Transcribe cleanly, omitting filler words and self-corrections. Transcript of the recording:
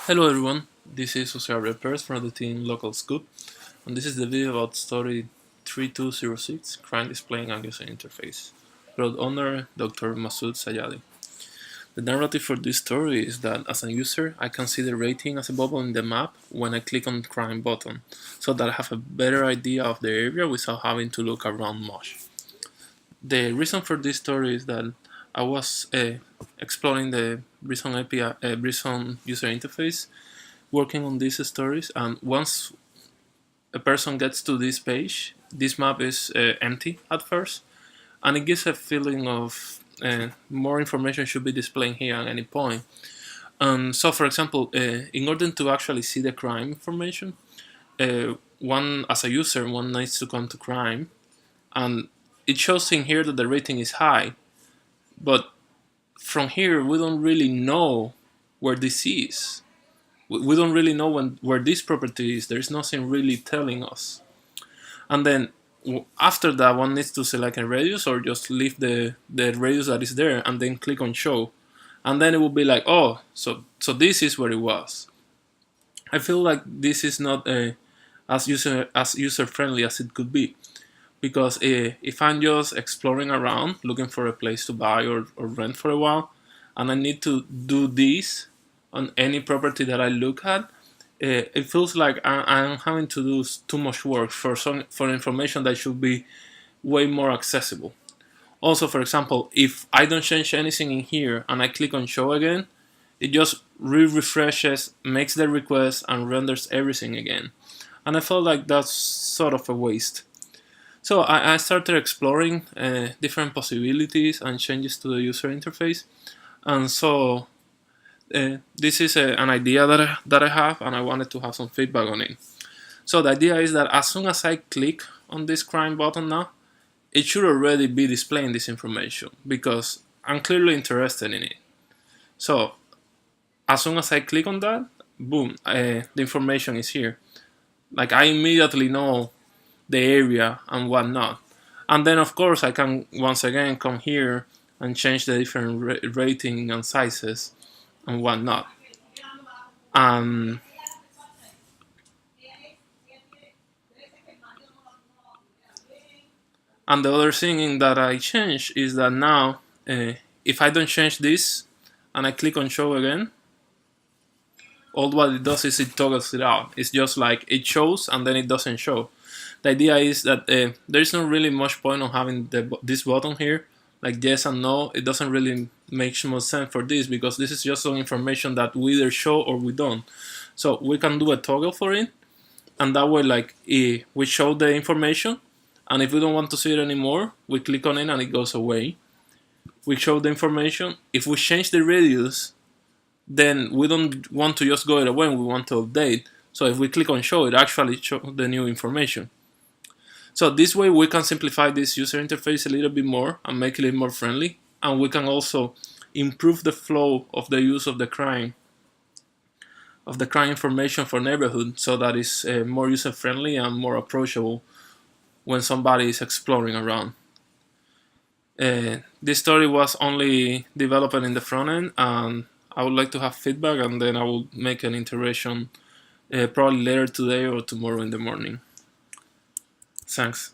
Hello everyone, this is Jose Repairs from the team Local Scoop, and this is the video about story 3206, Crime Displaying a User Interface, wrote owner Dr. Masood Sayadi. The narrative for this story is that as a user, I can see the rating as a bubble in the map when I click on the crime button, so that I have a better idea of the area without having to look around much. The reason for this story is that I was exploring the Brisson API, Brisson user interface, working on these stories, and once a person gets to this page, this map is empty at first, and it gives a feeling of more information should be displayed here at any point. So, for example, in order to actually see the crime information, one as a user, one needs to come to crime, and it shows in here that the rating is high, but from here we don't really know where this is. We don't really know where this property is. There's nothing really telling us. And then after that, one needs to select a radius or just leave the radius that is there and then click on show. And then it will be like, oh, so this is where it was. I feel like this is not as user friendly as it could be, because if I'm just exploring around looking for a place to buy or rent for a while, and I need to do this on any property that I look at, it feels like I'm having to do too much work for information that should be way more accessible. Also, for example, if I don't change anything in here and I click on show again, it just refreshes, makes the request, and renders everything again. And I felt like that's sort of a waste. So I started exploring different possibilities and changes to the user interface, and so this is an idea that I have, and I wanted to have some feedback on it. So the idea is that as soon as I click on this crime button now, it should already be displaying this information because I'm clearly interested in it. So as soon as I click on that, boom, the information is here. Like I immediately know the area and whatnot. And then of course I can once again come here and change the different rating and sizes and whatnot. Um, and the other thing that I change is that now, if I don't change this and I click on show again, all what it does is it toggles it out. It's just like it shows and then it doesn't show. The idea is that there's not really much point on having this button here, like yes and no. It doesn't really make much sense for this because this is just some information that we either show or we don't. So we can do a toggle for it, and that way, like we show the information, and if we don't want to see it anymore, we click on it and it goes away. We show the information. If we change the radius, then we don't want to just go it away. We want to update. So if we click on show, it actually shows the new information. So this way we can simplify this user interface a little bit more and make it a little more friendly, and we can also improve the flow of the use of the crime information for neighborhood, so that it's more user friendly and more approachable when somebody is exploring around. This story was only developed in the front end, and I would like to have feedback, and then I will make an iteration probably later today or tomorrow in the morning. Thanks.